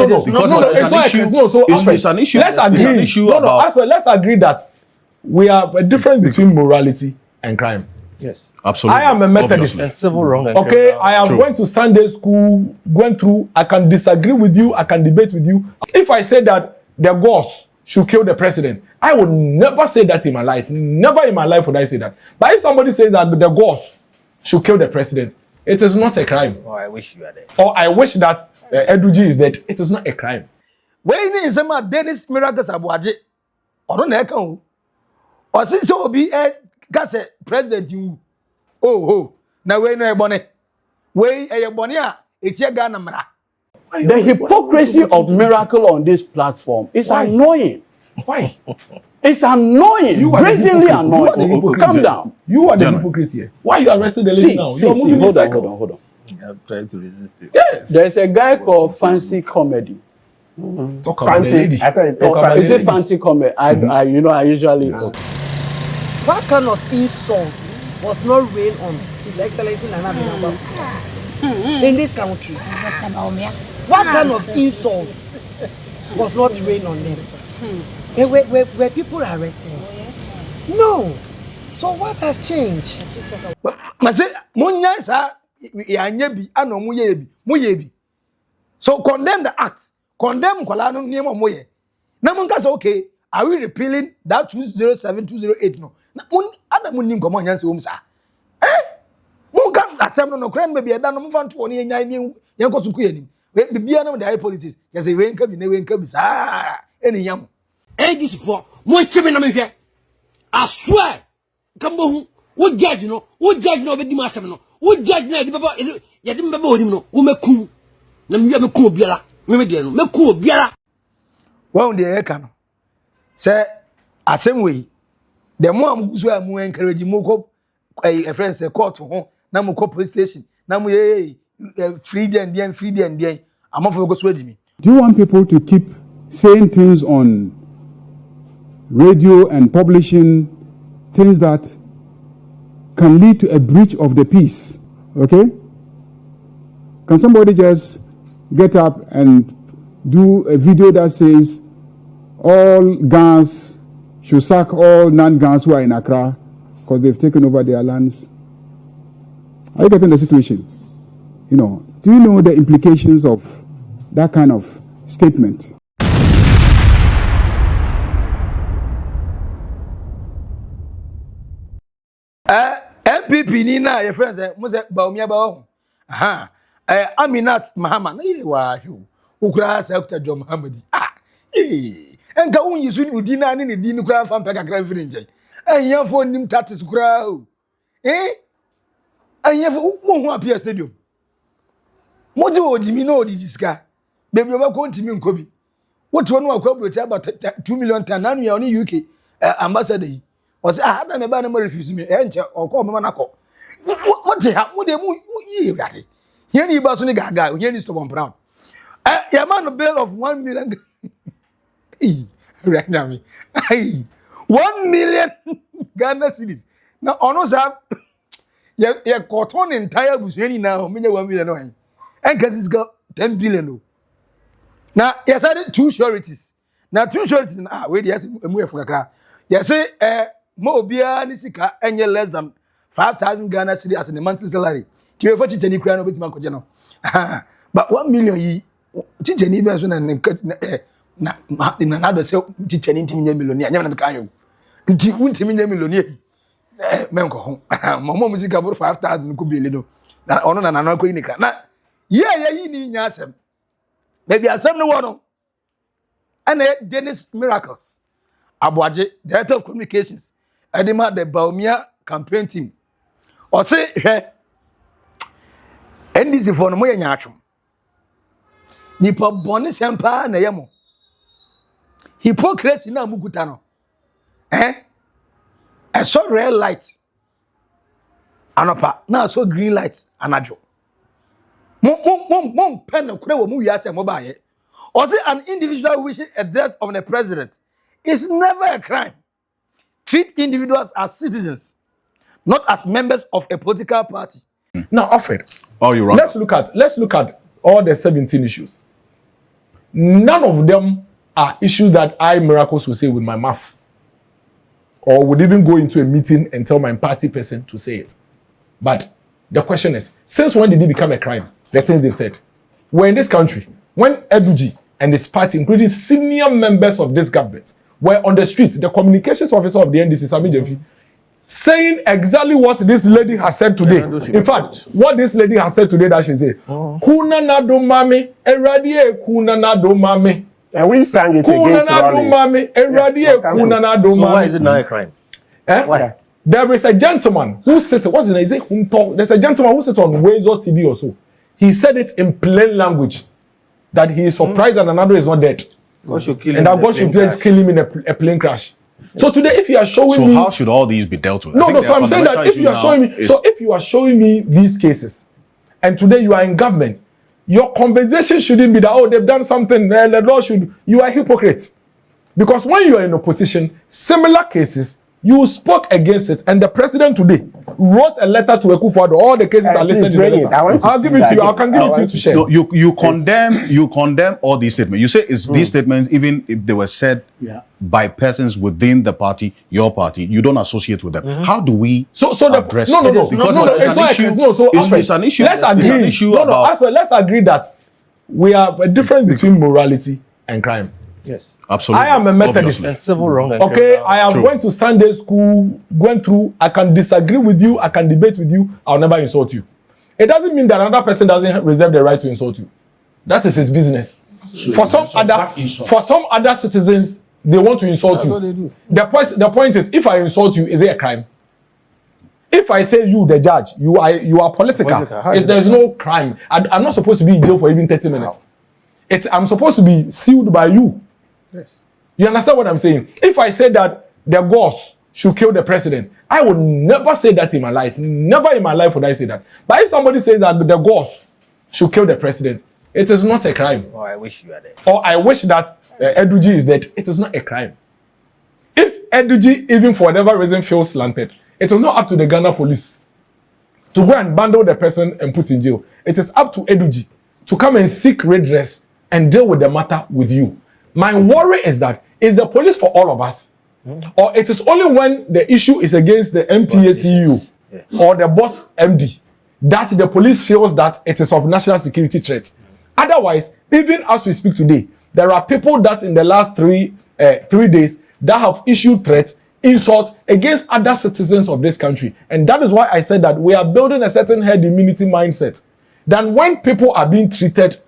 No. It's not an issue. No, so it's an issue. Let's agree. Let's agree that we have a difference between morality and crime. Yes, absolutely. I am a Methodist. And civil wrong. Okay, I am going to Sunday school, going through. I can disagree with you. I can debate with you. If I say that the Gauls should kill the president, I would never say that in my life. Never in my life would I say that. But if somebody says that the Gauls should kill the president, it is not a crime. Oh, I wish you were there. Or I wish that Eduji is dead. It is not a crime. When in some Dennis Miracles Aboagye, or don't know, or since so be a president you. Oh, now we know a bonnet. We a bonia, it's your Ghana. The hypocrisy of Miracle on this platform is annoying. Why? It's annoying. Brazenly annoying. Calm down. You are the hypocrite here. Why you arrested the lady now? You're moving in circles. Hold on. I'm trying to resist it. Yes. There's a guy called Fancy Comedy. Talk about the lady. Is it Fancy Comedy? I usually. What kind of insult was not rained on His Excellency Nana Addo in this country? What kind of insult was not rained on them? Were people arrested? No. So what has changed? So condemn the act. Condemn Kwalano Nemo Moye. Namunga say okay. Are we repealing that 207-208 no? Na ada munim komo nyanse wo msa. Munga asem no kran be bia da no mfa nto ne nya ni yanko suku yanim. Be bia na the politics. Just say we nka bi na we nka bi sa. Eni yam. This for mo chebe na me hwe. I swear. Kambo hu wo judge no be di masem no. Wo judge na di baba ye di baba onim no. Wo mekum. Na me mekum obiara. Me de no mekum obiara. Wa unde e ka no. Say asem we the more am gusu am encourage mo ko a friend say court ho na mo ko police station na mo free den amafo go so adimi. Do you want people to keep saying things on radio and publishing things that can lead to a breach of the peace? Okay? Can somebody just get up and do a video that says all guns should sack all non-guns who are in Accra because they've taken over their lands? Are you getting the situation? You know, do you know the implications of that kind of statement? MPP ni na your friends mo say Bawumia ba ho. Aminat Mahama na ye wa hwu. Ukura Dr. John Muhammad. Enka unyi su ni udi na ni di ni kura fa mpeka kra mfiri nche. Enyafo nim tatis kura o. Enyafo mo hu apia stadium. Mo je ojimi na odiji sika. Bebi oba ko ntimi nkobi. Woto no akwa broti about 2 million tan na ya oni UK ambassador yi. O say ada me ba na mo refuse me. Enche okọ mama nakọ. Mo je ha mo de mu yi ewade. Here ni ba so ni gaga, here ni stop on brown. Your man bill of 1 million. Right now, 1 million Ghana cedis. Now, almost have your cotton entire busheni now, 1 million. And because it's got 10 billion. Now, yes, I did 2 sureties. Now, 2 sureties. Wait, yes, move for a yes, more beer, Nisika, and less than 5,000 Ghana cedis as a monthly salary. To your fortune, you crown with Marco General. But 1 million. Teacher ni be so na another say teacher ni ntimi nya millionaire nya na ka yo nti untimi nya millionaire menko ho mama musika bor 5,000 ko biele do na ono na na ko inika na yi ni nya asem baby asem no wono ana Dennis Miracles Aboagye Director of Communications Edema the Bawumia Campaign Team o say hwe NDC for no mo nya atwom nipa boni sempa na yemo hypocrisy na muguta no so red light anopa na so green light anajo mom pen no kure wo mu wiase mo ba ye or say an individual wishing a death of the president is never a crime. Treat individuals as citizens, not as members of a political party. Now, Alfred. Oh, you're right. Let's look at all the 17 issues. none of them are issues that I, Miracles, will say with my mouth. Or would even go into a meeting and tell my party person to say it. But the question is, since when did it become a crime? The things they've said. We're in this country, when Aboagye and his party, including senior members of this government, were on the street, the communications officer of the NDC, Sami Jemfi, saying exactly what this lady has said today. In fact, what this lady has said today that she said, Kuna na do mami, eradie kuna na do mami. And we sang it Kuna against na do Rollins. mami, eradie kuna na do mami. So why is it not a crime? Why? There is a gentleman who sits, what's his name? Is it Hunto? There's a gentleman who sits on Wezo TV or so. He said it in plain language that he is surprised that another is not dead. God should kill him And that God should kill him in a plane crash. So today, if you are showing me, so how should all these be dealt with? No. So I'm saying that if you are showing me, so if you are showing me these cases, and today you are in government, your conversation shouldn't be that they've done something. The law should. You are hypocrites, because when you are in opposition, similar cases you spoke against it, and the president today wrote a letter to Akufo-Addo. All the cases are listed in the letter. I'll give it to you. I can give it to you to share. No, you condemn all these statements. You say these statements, even if they were said by persons within the party, your party, you don't associate with them. How do we address no, it? Because it's an issue. It's an issue. Let's agree. It's an issue about. Let's agree that we are a difference between morality and crime. Yes. Absolutely. I am a Methodist. And civil wrong. And Okay, criminal. I have went to Sunday school, went through, I can disagree with you, I can debate with you, I'll never insult you. It doesn't mean that another person doesn't reserve the right to insult you. That is his business. For some other citizens, they want to insult you. What they do. The point is, if I insult you, is it a crime? If I say you, the judge, you are political, there's no crime. I'm not supposed to be in jail for even 30 minutes. I'm supposed to be sealed by you. Yes. You understand what I'm saying? If I say that the Gauls should kill the president, I would never say that in my life. Never in my life would I say that. But if somebody says that the Gauls should kill the president, it is not a crime. Oh, I wish you were there. Or I wish that Aboagye is dead. It is not a crime. If Aboagye, even for whatever reason, feels slanted, it is not up to the Ghana police to go and bundle the person and put in jail. It is up to Aboagye to come and seek redress and deal with the matter with you. My worry is that, is the police for all of us? Or it is only when the issue is against the MPACU or the boss MD that the police feels that it is of national security threat. Otherwise, even as we speak today, there are people that in the last 3 days that have issued threats, insults against other citizens of this country. And that is why I said that we are building a certain herd immunity mindset. That when people are being treated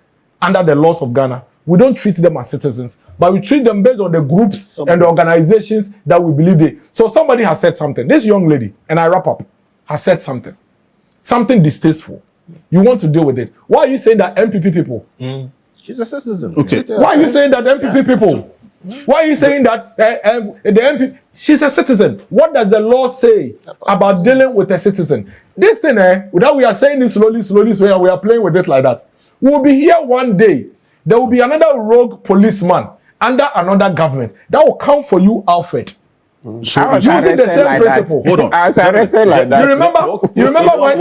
under the laws of Ghana, we don't treat them as citizens, but we treat them based on the groups and the organizations that we believe in. So somebody has said something. This young lady, and I wrap up, has said something distasteful. You want to deal with it. Why are you saying that MPP people? She's a citizen. Okay. Why are you saying that MPP people? Why are you saying that the MP? She's a citizen. What does the law say about dealing with a citizen? This thing, that we are saying this slowly, and we are playing with it like that. We'll be here one day. There will be another rogue policeman under another government that will come for you, Alfred. So Using the same principle. Hold on. I was arrested like that. You remember when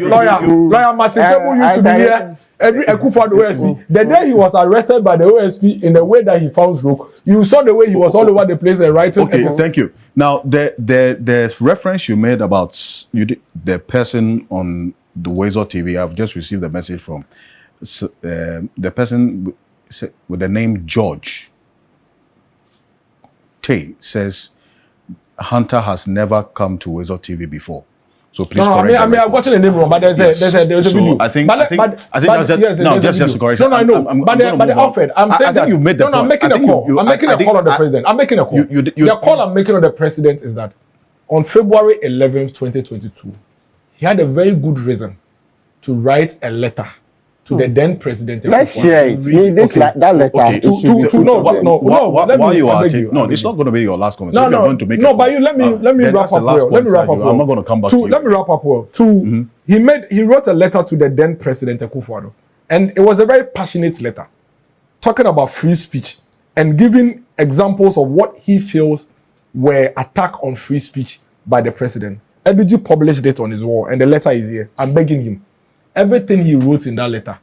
lawyer Martin Tebo used to be here every Akufo-Addo OSP. The day he was arrested by the OSP in the way that he found rogue, you saw the way he was all over the place and writing. Okay, thank you. Now, the reference you made about the person on the Wezo TV, I've just received a message from the person with the name George Tay says Hunter has never come to Wezo TV before. So please correct I mean, I've gotten the name wrong, but there's a video. I think that's just a correction. No, I know. But Alfred, I'm saying that. You made the point. I'm making a call. I'm making a call on the president. I'm making a call. The call I'm making on the president is that on February 11th, 2022, he had a very good reason to write a letter to the then president. Let's share it. That letter. Okay. It's not going to be your last comment. Let me wrap up well. I'm not going to come back to you. Let me wrap up well. He wrote a letter to the then president Akufo-Addo, and it was a very passionate letter, talking about free speech and giving examples of what he feels were attack on free speech by the president. Aboagye published it on his wall, and the letter is here. I'm begging him. Everything he wrote in that letter,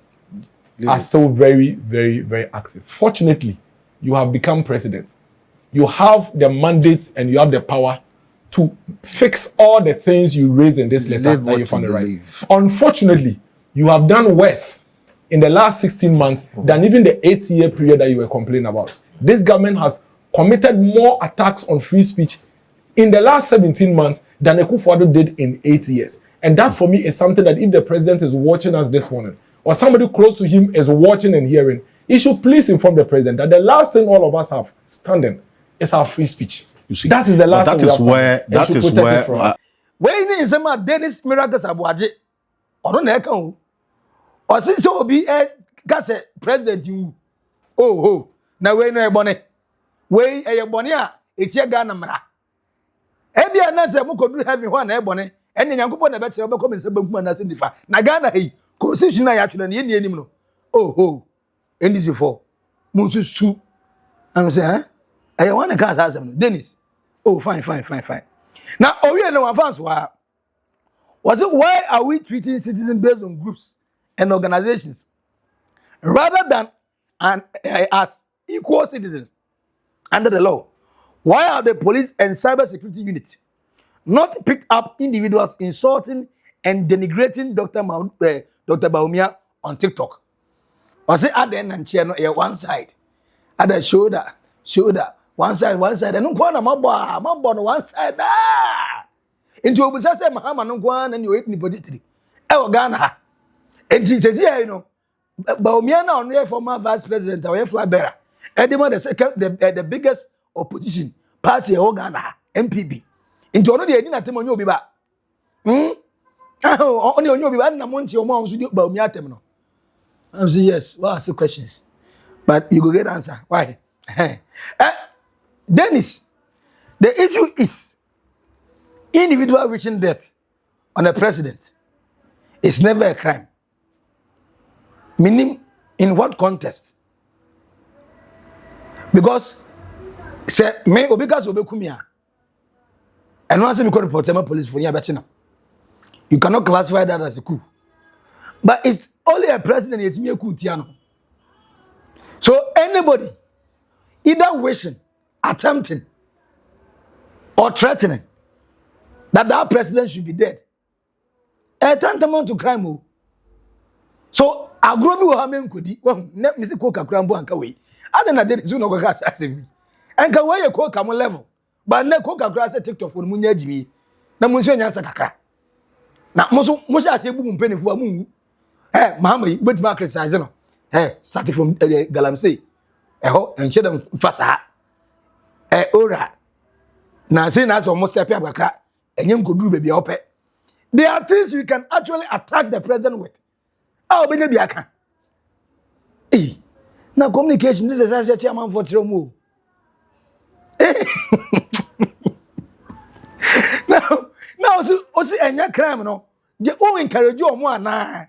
are still very, very, very active. Fortunately, you have become president. You have the mandate and you have the power to fix all the things you raised in this letter that you found it right. Unfortunately, you have done worse in the last 16 months than even the 8-year period that you were complaining about. This government has committed more attacks on free speech in the last 17 months than Akufo-Addo did in 8 years. And that for me is something that if the president is watching us this morning, or somebody close to him is watching and hearing, he should please inform the president that the last thing all of us have standing is our free speech. You see, that is the last thing that is where when in some Dennis Miracles Aboagye, or don't know, or since so be a president you. Oh, now we no ebony. We a bonia, it's your Ghana mra. Ebi anase mo kodu heaven ho na ebony. Ene Nyankopon na beche obekọ mense bankum na sindifa. Na Ghana hey, constitution na ya twere na ye enim no. Oh, NDC for. Mo su. I'm saying, I want to cast asem. Dennis. Oh, fine. Now, Oriel no advance was it why are we treating citizens based on groups and organizations rather than as equal citizens under the law? Why are the police and cybersecurity units not picked up individuals insulting and denigrating Dr. Bawumia on TikTok? Was it at the end and chair one side, at the shoulder, one side, and no corner, my boy on one side. Into a business, Mahama no one and you eat me politically. Ever Ghana. And he says, yeah, you know, Bawumia now on former vice president, our flag bearer. Edema the biggest opposition party in Ghana, MPP. Into another idea to Monyo Biba. Only on your Biba, and Monty or Mons do Bawumia terminal. I'm saying, yes, well, ask the questions. But you go get answer. Why? Dennis, the issue is individual reaching death on a president is never a crime. Meaning, in what context? Because say me obigas obekumia and once we call report police for near you cannot classify that as a coup. But it's only a president yet me a coup tiano. So anybody either wishing, attempting, or threatening that president should be dead, a tantamount to crime. So agrobi wo ha menkodi na misi koka krambo anka we ade na de zu no koka asemi anka we ye koka mo level ba na koka kra se TikTok fo mu nya agimi na mo nso nya sa kakra na mo so mo sha se bu mpenifu amu Mahama yi betima criticize no start from galamsey ho enche dem fasa ora na say na so mo step abakra enye nkoduru be bia ope. There are things you can actually attack the president with. Benya biaka. Now communication this is as a chairman for Tromo. Now see any crime no. They all encourage you more na.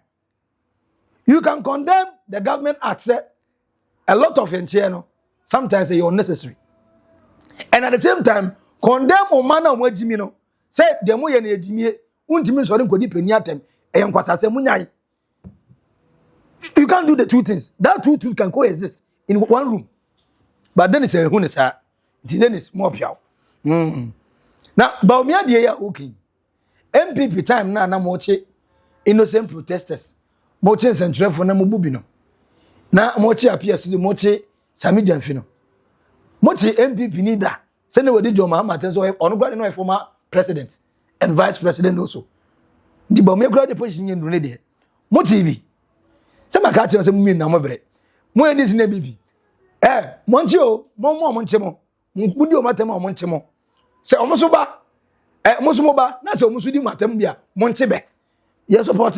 You can condemn the government acts a lot of no. Sometimes they are unnecessary. And at the same time condemn o man o jimi no. Say dem ye na ejimi untimi so nkodi pani atem e nkwasase munyai. You can't do the two things. That two can coexist in one room. But then it's a hunisa. Then it's more pure. Now, Bawumia dia okay. MPP time na moche innocent protesters. Moche central for na mububino. Na moche appears to the moche Sami Janfino. Moche MPP neither. Send we did your Mahama so on no former president and vice president also. The Bawumia grad the position in Rune. Moche bi. Sama ka che se mu na mo bere mo edi sine bibi monchi o mo monchi mo mudi o matem o monchi mo se o muso ba mo so mo ba na se o muso di matem bia monchi be ye support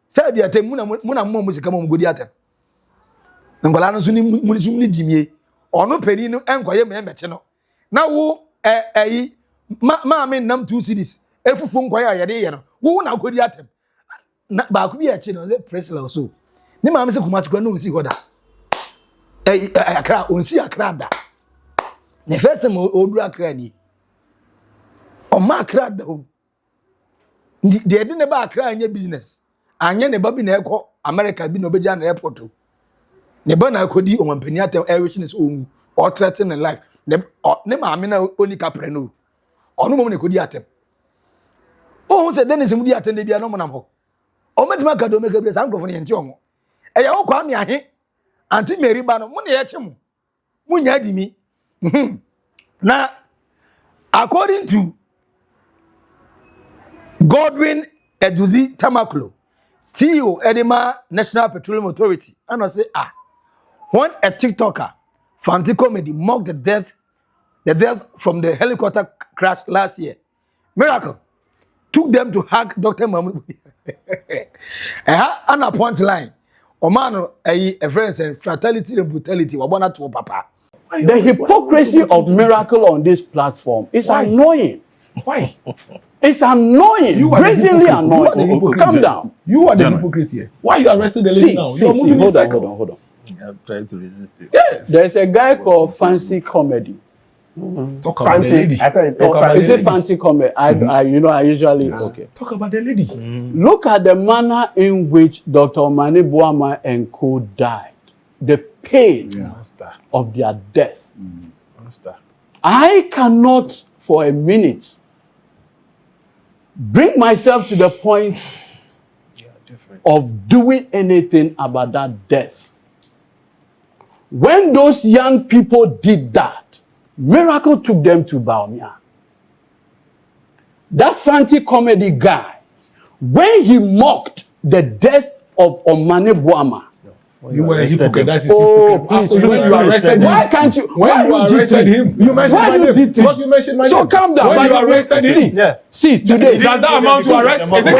se bia tem mu na mo musika mo godi atem ngwala no so ni mu so ni dimie ono pani no enkoye me meche no na wo ma me nam 2 cities efufu nkoye ayede ye no wo na godi atem na ba ku bi eche no le president so ni ma se kuma sikwa no nsi hoda akra onsi akra da the first time odu akra ni o ma akra da o de ne ba akra anya business anya ne ba bi na ekọ America bi no beja na airport Neba na kodi omampani atem everything is or threaten in life. Ne maame na oni kapre no. Ono mom ne kodi atem. Oh say Dennis mudi atem de bia no monam ho. O meduma ka do meka bia san grofo ne enti omo. Eya wo kwa me ahe. Anti Mary ba no mo ne ye che mo. Munya adimi. Now, according to Godwin Eduzi Tamaklo, CEO Edema National Petroleum Authority, and I say, when a TikToker, Fanti Comedy, mocked the death from the helicopter crash last year, Miracle took them to hack Dr. Mahmoud. And a point line, Omano, a friend and fraternity and brutality, Wabana to Papa. The hypocrisy of Miracle on this platform is annoying. Why? It's annoying. You are brazenly the hypocrite. annoying. You are the hypocrite. Calm down. You are the hypocrite here. Why you arrested the lady now? You are moving in circles. Hold on. I'm trying to resist it. Yes. There's a guy called Fancy Comedy. Talk about the lady. I thought it Talk about Is the it lady. Fancy Comedy? I usually okay. Talk about the lady. Look at the manner in which Dr. Omani Bawumia and co died. The pain of their death. I cannot for a minute bring myself to the point of doing anything about that death. When those young people did that, Miracle took them to Bawumia. That Fancy Comedy guy, when he mocked the death of Omani Bawumia, You were a hypocrite. That is oh, hypocrite. After please, when you arrested him, why can't you? when you arrested him, you mentioned Why my you name. did it? Because you mentioned my name. So calm down. When But you arrested him, See, today. does that amount to arrest? Is it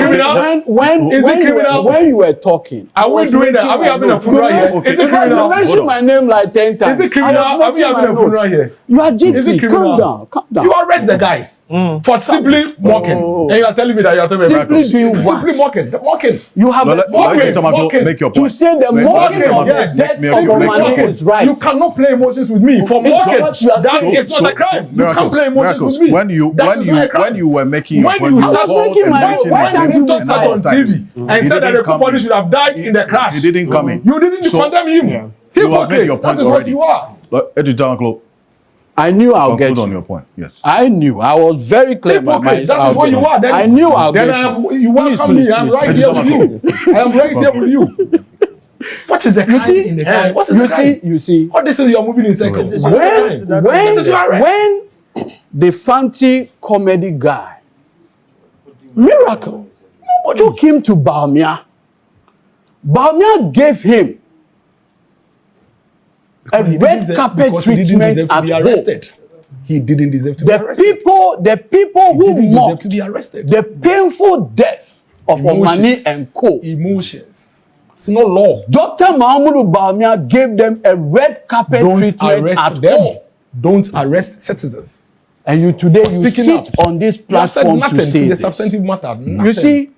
criminal? When you were talking, Are we doing that? Are we having a funeral here? Okay. Is it you criminal? mentioned my name like 10 times. Is it criminal? I was Are we making having a my funeral notes. here? You are Is it GT. criminal? Calm down. You arrest the guys for simply mocking, Oh. and you are telling me that you are telling me Simply miracles. doing what? Simply mocking. You have Mocking. Make your to point. say the mocking of yes. the death Make of your Omani point. is right. You cannot play emotions with me for mocking. what you are That saying. is not a crime. You can't play emotions with me. When you That is not a crime. when you were making your When point, you you start called making and my- mentioned why his can't name you talked a that lot on of times. TV and He said that didn't the come Kufori in. should have died in the crash. He didn't come in. You didn't So, condemn him. You have made Hypocrite. your That point is what already. you are. I knew I'll Conclude get on you. your point. Yes. I knew. I was very clear about Hypocrite. myself. That is what you are. Then, I knew I'll then get you. you welcome me. I'm right here with you. I am right here with you. What is the crime see, in the crime? What is the crime? You see, What this is you are moving in circles. What is the crime? That is your arrest. when the Fancy Comedy guy, Miracle, took him to Bawumia, Bawumia gave him a red carpet Because he didn't treatment deserve to at be home. arrested. He didn't deserve to be The arrested. people He who didn't deserve mocked to be arrested. the painful death of Omani and co. Emotions. It's not law. Dr. Mahmoud Bawumia gave them a red carpet Don't treatment arrest at them. home. Don't arrest citizens. And you today For you speaking sit up. on this You have said platform nothing to say the this. substantive matter. You Nothing. see,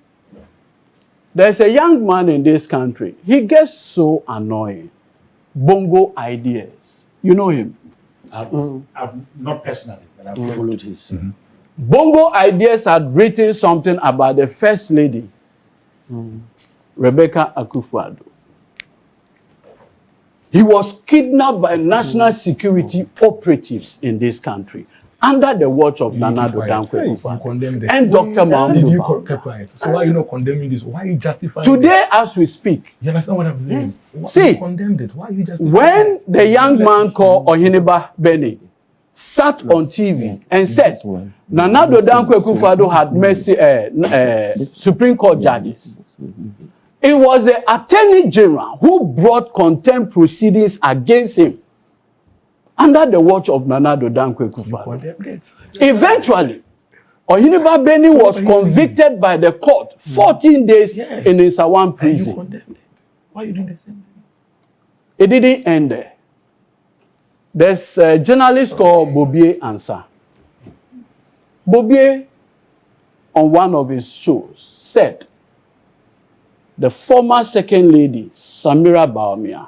there's a young man in this country. He gets so annoying. Bongo Ideas. You know him? I've not personally, but I've followed his. Bongo Ideas had written something about the First Lady, Rebecca Akufo-Addo. He was kidnapped by national security operatives in this country under the watch of Nana Dankwa You Akufo-Addo condemned it. and Dr. Mahmoud Did you Bawumia. keep quiet? So why are you not condemning this? Why are you justifying Today, as we speak, You understand what I'm saying? Why See, you condemned it? Why are you justifying when this? the young man called Ohiniba Benny sat on TV and said Nana Dankwa Akufo-Addo had mercy Supreme Court judges, it was the Attorney General who brought contempt proceedings against him under the watch of Nana Dankwa Akufo-Addo. Condemned it. Eventually, Ohiniba Benny was convicted by the court 14 days Yes. in Nsawan And you prison. condemned it. Why are you doing the same thing? It didn't end there. There's a journalist called Bobie Ansah. Bobie, on one of his shows, said the former Second Lady, Samira Bawumia,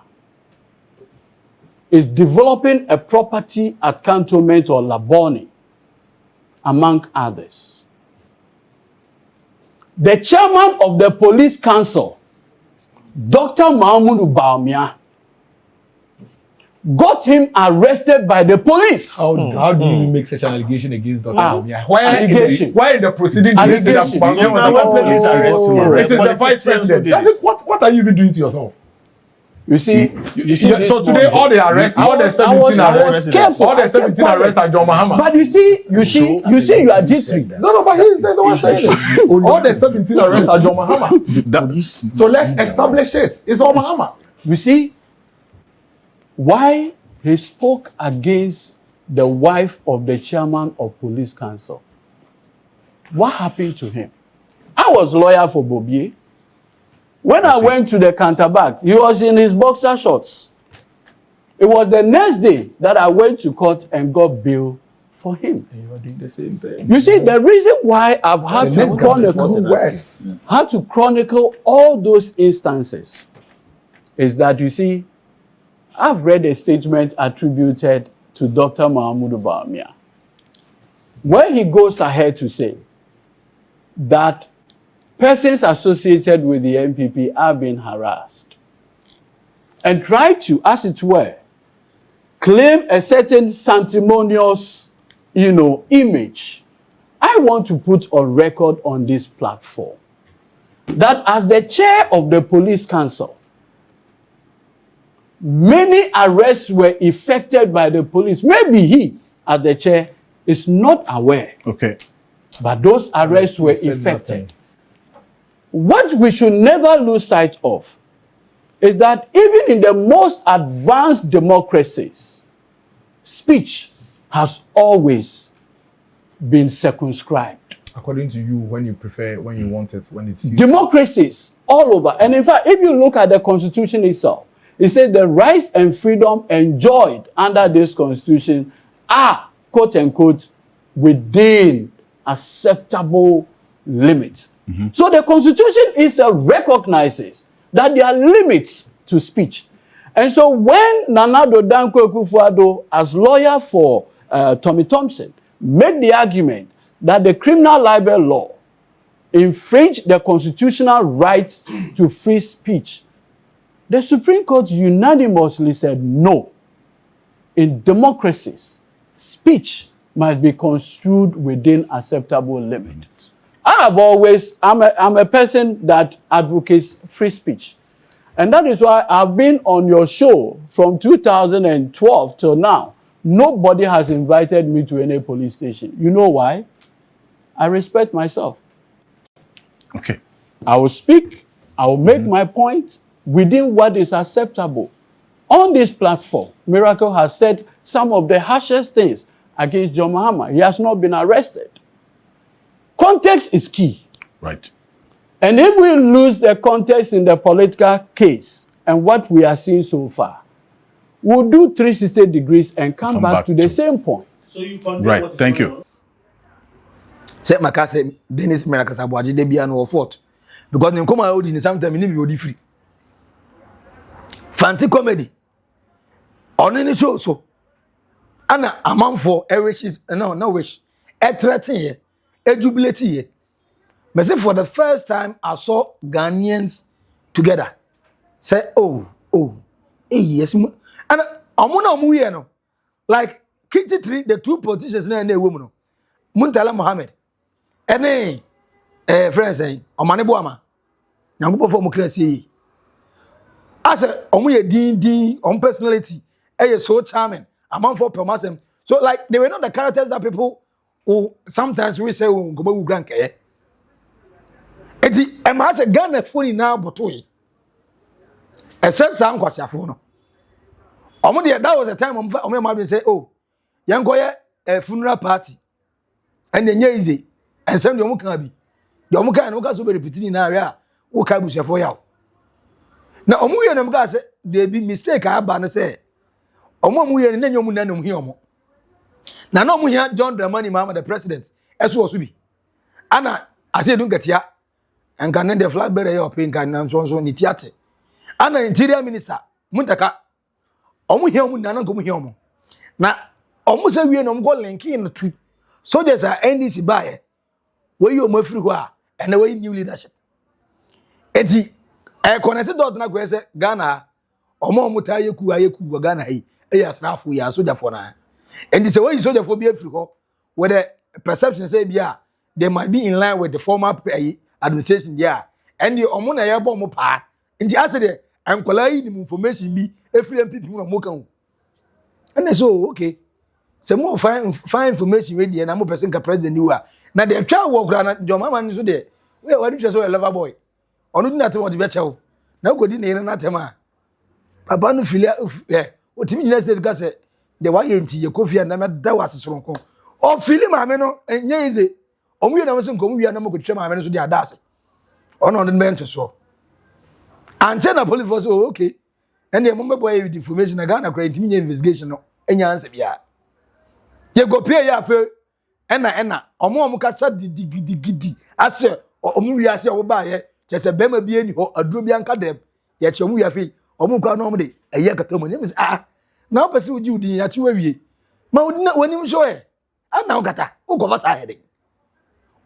is developing a property at Cantonment or Labone, among others. The chairman of the police council, Dr. Mahmoud Bawumia, got him arrested by the police. How do you make such an allegation against Dr. Bawumia? Allegation. Why in the proceeding Allegation. you say that Bawumia was this is the vice president. That's it. What are you even doing to yourself? You see, so today all the arrests, all the 17 arrests, all the 17 arrests are John Mahama. But you see, you are jittery. No, but he's the one saying it. All the 17 arrests are John Mahama. So let's establish it. It's all Mahama. You see, why he spoke against the wife of the chairman of police council. What happened to him? I was lawyer for Bobie. When I went to the counterback, he was in his boxer shorts. It was the next day that I went to court and got bail for him. And you are doing the same thing. You see, the reason why I've had to chronicle all those instances is that, you see, I've read a statement attributed to Dr. Mahmoud Bawumia, where he goes ahead to say that persons associated with the NPP are being harassed and try to, as it were, claim a certain sanctimonious, image. I want to put on record on this platform that as the chair of the police council, many arrests were effected by the police. Maybe he, as the chair, is not aware. Okay. But those arrests were effected. What we should never lose sight of is that even in the most advanced democracies, speech has always been circumscribed. According to you, when you want it, when it's democracies all over. And in fact, if you look at the Constitution itself, it says the rights and freedom enjoyed under this Constitution are, quote unquote, within acceptable limits. So the Constitution itself recognizes that there are limits to speech. And so when Nana Danko Akufo-Addo, as lawyer for Tommy Thompson, made the argument that the criminal libel law infringed the constitutional right to free speech, the Supreme Court unanimously said no. In democracies, speech must be construed within acceptable limits. I'm a person that advocates free speech. And that is why I've been on your show from 2012 till now. Nobody has invited me to any police station. You know why? I respect myself. Okay. I will speak, I will make my point within what is acceptable. On this platform, Miracle has said some of the harshest things against John Mahama. He has not been arrested. Context is key. Right. And if we lose the context in the political case and what we are seeing so far, we'll do 360 degrees and come back to the same point. So you condemn right. Thank you. Say Makase Dennis Miracles Aboagye de bia no fort because them come out in sometimes ni be free. Fanti comedy. On any show so. Ana amanfo wishes no wish. E threaten here. E jubilate here. Me say for the first time I saw Ghanaians together. Say yes. And amuna omu here no. Like Kitty Tree, the two politicians na e woman no. Muntala Mohammed. Ene friends say omane boama. Nyankopɔ fo mo krasi. As omu ye din personality so charming. Amanfo pemasem. So like they were not the characters that people who sometimes we say go be granke. Eti ema say Ghana phone na botoy. Except some kwasiafo no. Omo there that was the time omo ma say yankoye a funeral party. And then easy. And some omo kan bi. The omo kan no ka so be repeating na area wo ka busuafo yawo. Na omo ye no mga say there be mistake aba na say omo ye na nyom na nom hi omo. Na no omo hia John Dramani Mahama the president eso so bi. Ana ase dun gatia and can the flag bearer your pink and so ni tiate. Ana interior minister Muntaka omo hia omo na nko omo hia omo. Na omo say we no go link in to soldiers are NDC buy where you mo free ho a and we new leadership. Eti connected dot na go say Ghana omo muta yeku Ghana yi yes na for ya soldier for na and this way soldier for be free where the perception say bia they might be in line with the former administration there and the omo na ya bo mo pa nti ase de enkola yi ni information bi efiri MPP no mo kan and so okay se mo find information we there na mo person ka president ni wa na de twa wo kra na jo mama ni so de we wadu twa so a lover boy onu di na te what be chew na go di na tema papa no filia otimi nyina state ka se de wa ye nti ye kofia na me da wa sesoronko o fili maame no enye ize omu ye na mo se nkomu wi na mo ko twa maame no so di adase ono no me nto so ante na police force okay and the mo boy with information na Ghana credit me investigation no enya answer bia ye go pay ya fe ena omo ka sa digidi ase omu wi ase wo ba ye chese bema bi eni ho aduro bi anka dem ye che omu wi afi omu kwa no omu de eye kata mo nyem na opese uji udi ya chi wawie ma udi na wanim so e ana ukata ukofa sa hede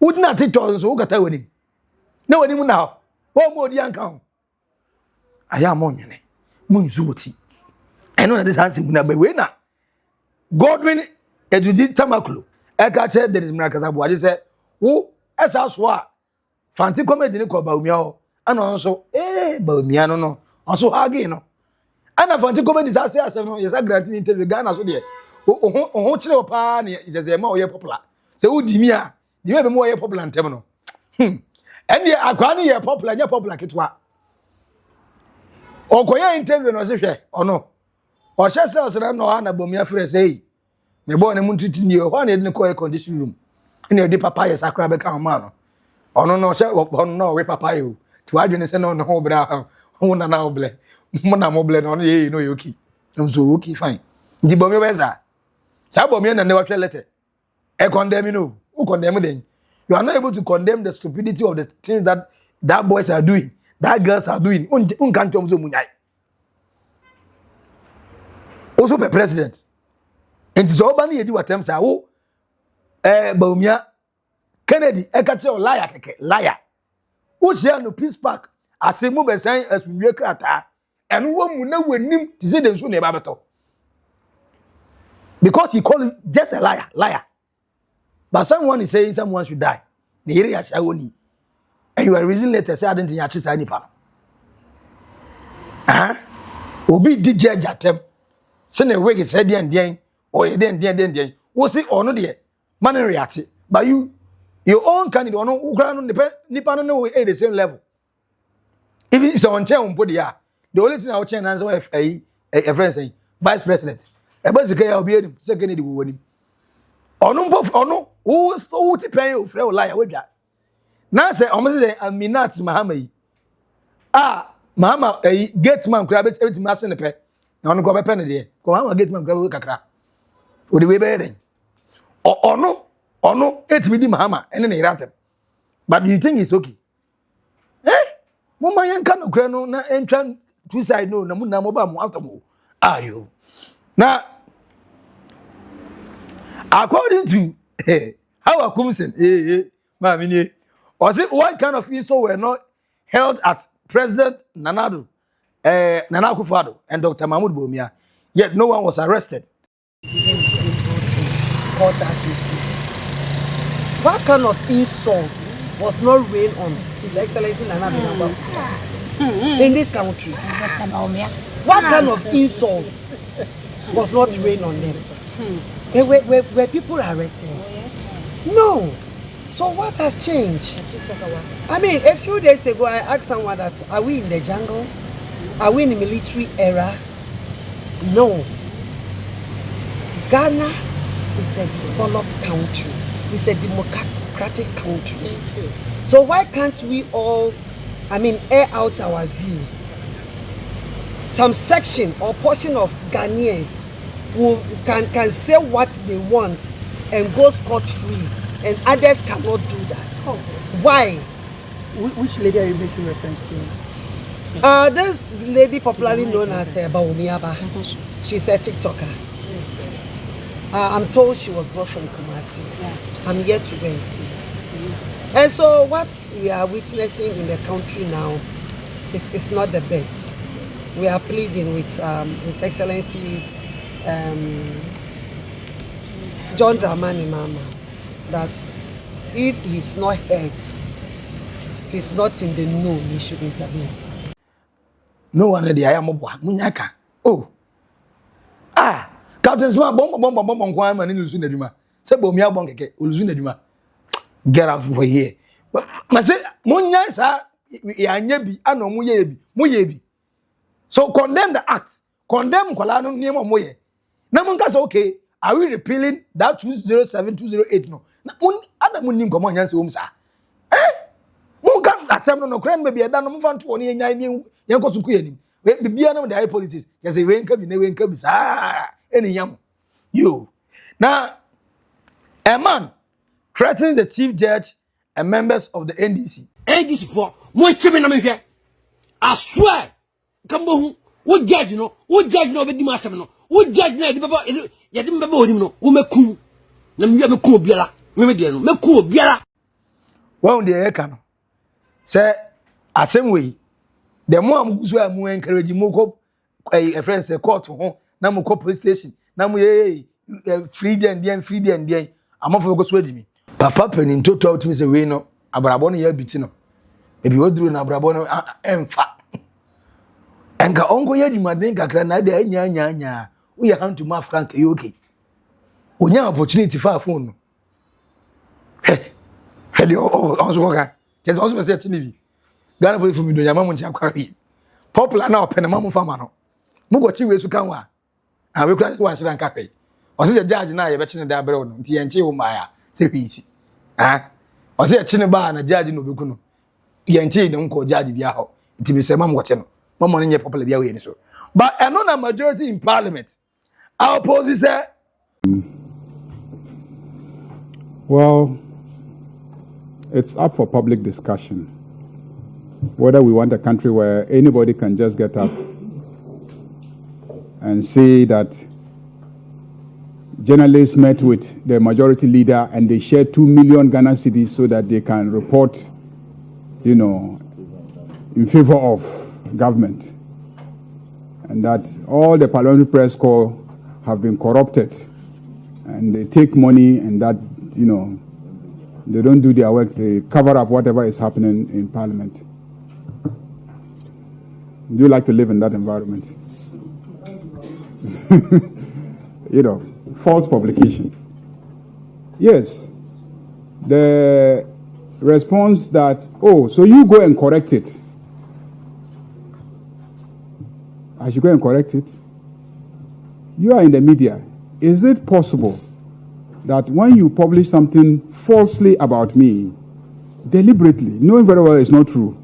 udi na tito so ukata wanim na wanim na wo mo odi anka ho aya mo nwene mo nzuoti eno na this hansi na be we na Godwin eduji tamaklo e ka che there is Miracles Aboagye say wo esa so a fanti comedy ni ko Bawumia ho ana nso Bawumia no nso age no ana fanti comedy say no yes granting interview Ghana so de o chire pa na ijeze ma o ye popular say wo di mi a di me be mo ye popular ntem no and the akwa ni ye popular nya popular kitwa okoye interview no se hwe ono o hye sales na no ana Bawumia frɛ say me boy na muntiti ni o na de ko air condition room ina de papa yes akra be ka ma no ono no hye ono no we papa yo ti wa dwene se no ho bra ho na oble mo na moble no ye no yoki nso okay fine ndi Bawumia be sa Bawumia na ne wa twa letter e condemn no who condemn them you are not able to condemn the stupidity of the things that boys are doing that girls are doing un kan tom so munyai also the president and so ba na yedi watem say wo Bawumia Kennedy e ka che o liar keke liar wo share no peace park asemu be san asumwie krata eno wo mu na wanim ti say den so na e ba beto because he called it just a liar but someone is saying someone should die the area shawoni and you are reason later say I didn't yachi say nipa obi di judge atem say na wege say den or ye den wo say ono de man react but your own candidate ono ukra no nipa no at the same level even so on chair on podi ya the only thing I will change answer a friend saying vice president e ba sika ya obi enim say Kennedy wo wani ono wo ti pen o frɛ o liar wadwa na say o mse say Aminat Mahama yi Mahama gate man kura bet ma se ne pe na ono go be pen de ko Mahama gate man kura kakra o de we be den ono etimi di Mahama ene ne iratem but you think it's okay mo man yan kan kura no na entwa two side no na mo ba mo after mo ayo na according to how Akumsen mami ni or say what kind of insult were not held at President Nana Akufo-Addo and Dr. Mahmoud Bawumia, yet no one was arrested. What kind of insult was not rained on His Excellency Nana in this country? What kind of insult was not rained on them? Were people arrested? No. So what has changed? I mean, a few days ago, I asked someone that, are we in the jungle? Are we in the military era? No. Ghana is a developed country. It's a democratic country. So why can't we all, air out our views? Some section or portion of Ghanaians who can say what they want and go scot-free, and others cannot do that. Oh. Why? Which lady are you making reference to? This lady popularly known as Bawumia. She's a TikToker. Yes. I'm told she was brought from Kumasi. Yes. I'm yet to go and see. And so what we are witnessing in the country now is not the best. We are pleading with His Excellency John Dramani Mama that if he's not heard, he's not in the know, he should intervene. No one at the Ayamoba, Munyaka. Oh, Captain Smart, bomb, crime and illusion eduma. Say Bawumia Campaign, illusion eduma. Get out for here. But I say, Munya, sir, Yanyabi, and no Muyebi. So condemn the act. Condemn Kolano Nemo Moye. Namunkas okay. Are we repealing that 207, 208? No. Other Munim Common Yancy Homes. Munga, that's some no crane, maybe a done move on to only Yanko to Queen. The Billian the high politics. Just a rain cub in the rain cubs. Any young. You. Now, a man threatening the chief judge and members of the NDC. NDC for one chimney na me hwe. I swear. Kambo who judge no, who judge no be di masem no. Who judge na di baba ya di baba onim no. Wo mekum. Na me mekum obiara. Me de no. Mekum obiara. Wa on dey eka no. Say asem we. The more am gusu am encourage mu ko a friend say court ho na mu ko police station. Na mu free den. Amafo go so adimi. Papa penin to talk me say we no abrabo no ya biti no. Ebi woduru na abrabo no emfa. Enka onko ya adwumaden kakra na de anya. We are come to ma frank you okay. Onya opportunity for phone no. Hedi onso koka. Just also say chinibi. Ghana police for me do nyama mo ntia kwari. Popular na open ma mo fama no. Mo go chi we su kan wa. Ah we kura wa shira nka kai. O se judge na ye be chi ne da bere no. Nti ye nche wo ma ya. Se kwisi. O se chi ne ba na judge no beku no. Ye nche ne nko judge bia ho. Nti be se ma mo che no. Mama no nye popular bia we ni so. But another majority in parliament. Our opposition. Well, it's up for public discussion whether we want a country where anybody can just get up and say that journalists met with the majority leader and they shared 2 million Ghana cedis so that they can report, in favor of government, and that all the parliamentary press corps have been corrupted and they take money and that, they don't do their work, they cover up whatever is happening in parliament. Do you like to live in that environment? False publication. Yes. The response that, so you go and correct it. I should go and correct it. You are in the media. Is it possible that when you publish something falsely about me, deliberately, knowing very well it's not true,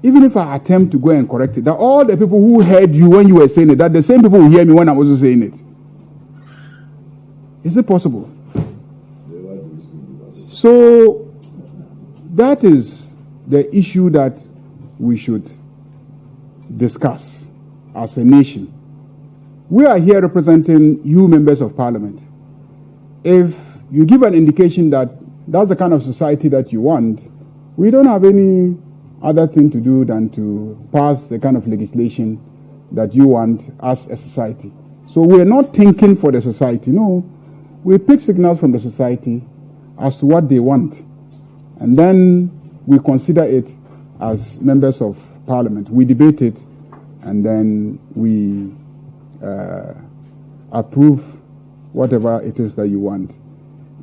even if I attempt to go and correct it, that all the people who heard you when you were saying it, that the same people who hear me when I'm also saying it? Is it possible? So that is the issue that we should discuss as a nation. We are here representing you, members of parliament. If you give an indication that that's the kind of society that you want, we don't have any other thing to do than to pass the kind of legislation that you want as a society. So we're not thinking for the society. No, we pick signals from the society as to what they want. And then we consider it as members of parliament. We debate it and then we approve whatever it is that you want.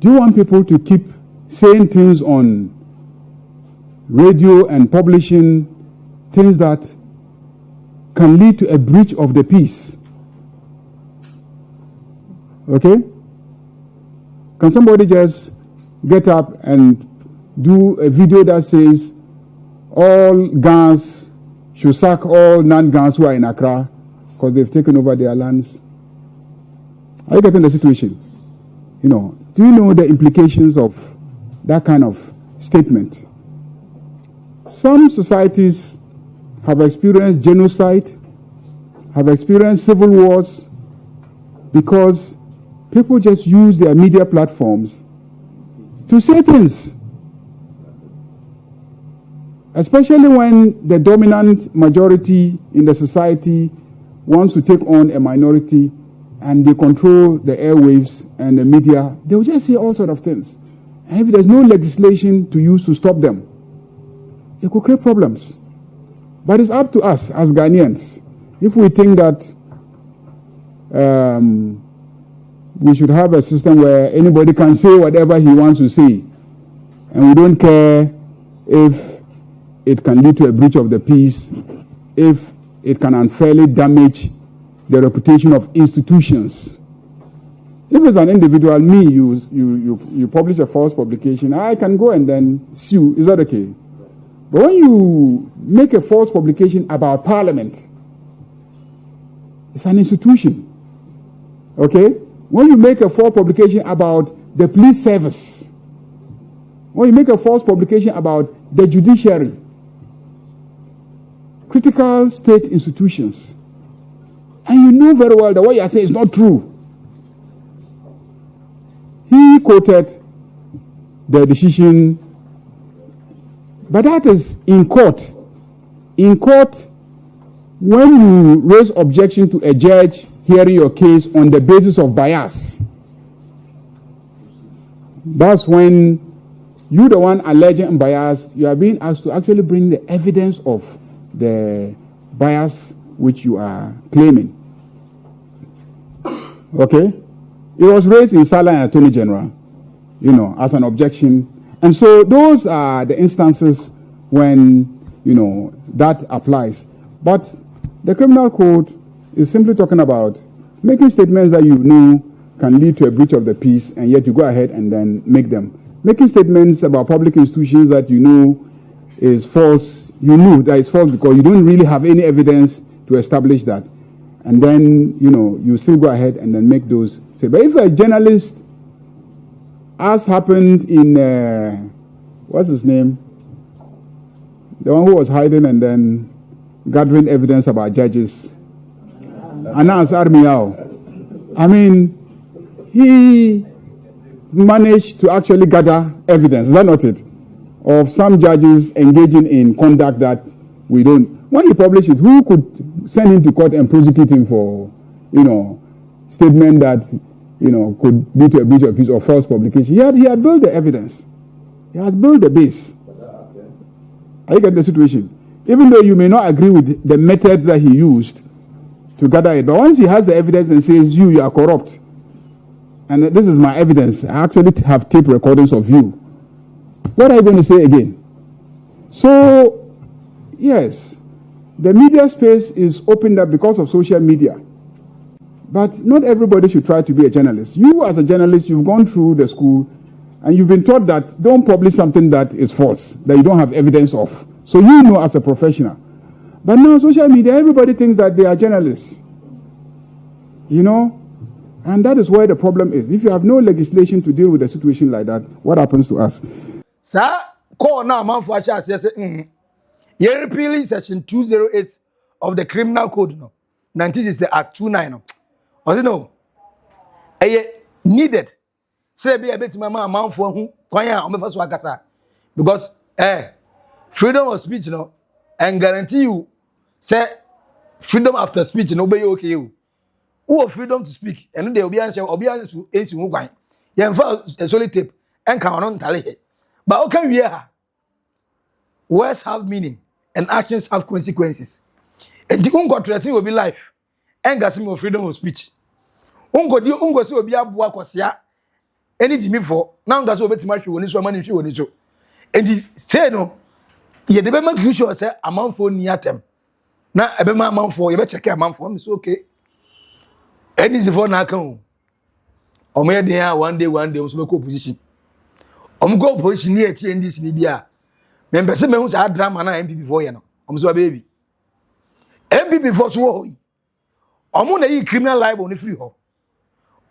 Do you want people to keep saying things on radio and publishing things that can lead to a breach of the peace? Okay? Can somebody just get up and do a video that says all Gans should sack all non-Gans who are in Accra because they've taken over their lands? Are you getting the situation? Do you know the implications of that kind of statement? Some societies have experienced genocide, have experienced civil wars, because people just use their media platforms to say things. Especially when the dominant majority in the society wants to take on a minority and they control the airwaves and the media, they will just say all sorts of things. And if there's no legislation to use to stop them, it could create problems. But it's up to us as Ghanaians. If we think that we should have a system where anybody can say whatever he wants to say, and we don't care if it can lead to a breach of the peace, if it can unfairly damage the reputation of institutions. If it's an individual, me, you publish a false publication, I can go and then sue. Is that okay? But when you make a false publication about Parliament, it's an institution. Okay? When you make a false publication about the police service, when you make a false publication about the judiciary, critical state institutions, and you know very well that what you are saying is not true. He quoted the decision, but that is in court. In court, when you raise objection to a judge hearing your case on the basis of bias, that's when you, the one alleging bias, you are being asked to actually bring the evidence of the bias which you are claiming. Okay? It was raised in Sala and Attorney General, as an objection. And so those are the instances when, that applies. But the criminal code is simply talking about making statements that you know can lead to a breach of the peace, and yet you go ahead and then make them. Making statements about public institutions that you know is false, you know that it's false because you don't really have any evidence to establish that. And then, you still go ahead and then make those. But if a journalist, as happened in, what's his name? The one who was hiding and then gathering evidence about judges. Anas Armiao. I mean, he managed to actually gather evidence, is that not it? Of some judges engaging in conduct that we don't. When he published it, who could send him to court and prosecute him for, statement that, could lead to a breach of peace or false publication? He had built the evidence. He had built the base. I get the situation. Even though you may not agree with the methods that he used to gather it, but once he has the evidence and says, you are corrupt, and this is my evidence, I actually have tape recordings of you, what are you going to say again? So, yes, the media space is opened up because of social media. But not everybody should try to be a journalist. You, as a journalist, you've gone through the school and you've been taught that don't publish something that is false, that you don't have evidence of. So you know as a professional. But now, social media, everybody thinks that they are journalists. And that is where the problem is. If you have no legislation to deal with a situation like that, what happens to us? Sir, call now, man, for you're repealing section 208 of the criminal code, 1960 Act 29. Was it no? Needed. Say be a bit my man for who kwanya o me faso akasa because freedom of speech and guarantee you say freedom after speech be okay you. Who freedom to speak and they obi answer to esi hu kwan. Ye mfa a solid tape and can on tale. But okay we are. Words have meaning and actions have consequences. And the ungo will be life. And gasim freedom of speech. Ungo si obi aboa kwasea any jimi for now gas obetima hwe woni so mani hwe woni so. And say no ye de be make you sure say amanfo ni atem. Na ebe ma amanfo ye be check amanfo me so okay. Any for na kan o. Omo ye den one day so be ko opposition. Omo go opposition ni echi ndc ni bia. Me mbese me hu sa drama na MPP for ye no. Omo so baby. MPP for so ho yi. Omo na yi criminal libel ni free ho.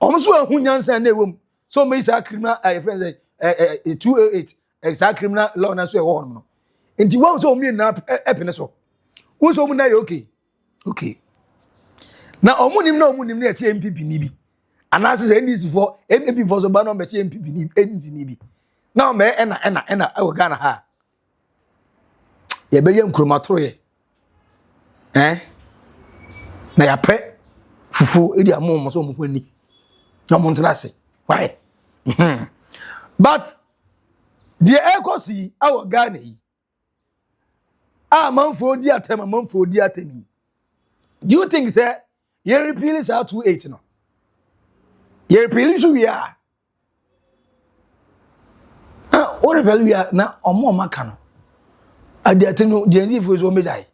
Omo so hu nyansa na ewom. So me say criminal friends 208 exact criminal law na so e ho no. Enti won so omo na epene so. Won so omo na ye okay. Okay. Na omo nim na eche MPP ni bi. Anase say ndc for MPP for so ba no be eche MPP ni ndc ni bi. Na me ena e wo Ghana ha. Ye be ye nkromatoro ye. Na ya pe fufu edi amom so mo kwani no mo ntrase why but the echoes our Ghana manfo di atem manfo di atemi do you think say you repeal is out 28 no you repeal so we are what repeal we are na omo maka no adi atenu jenzi fo so mejai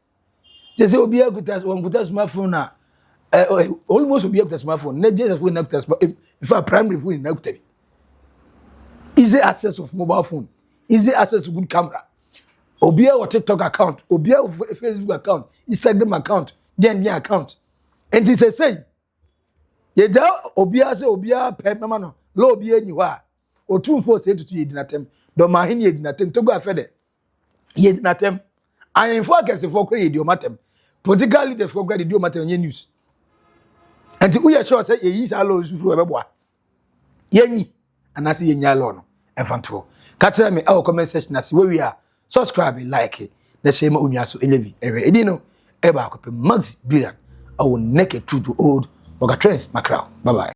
say obi akutas one kutas smartphone na almost obi akutas smartphone na Jesus we na akutas if a primary phone na akutabi easy access of mobile phone easy access to good camera obia or TikTok account obia Facebook account Instagram account then account and he say ye ja obia say obia pe mama no lo obia ni wa otumfo say to ye dinatem do ma hin ye dinatem to go afede ye dinatem and focus for kre ye di omatem political leaders for grade di omatem nye news and who ye sure say ye yi sa lo susu e beboa ye ni anase ye nya lo no efanto catch me our comment section as where we are subscribe like it the same only so elevi edi no e ba ko pe Maxi Billian I will naked to old Oldboga trends my crown bye bye.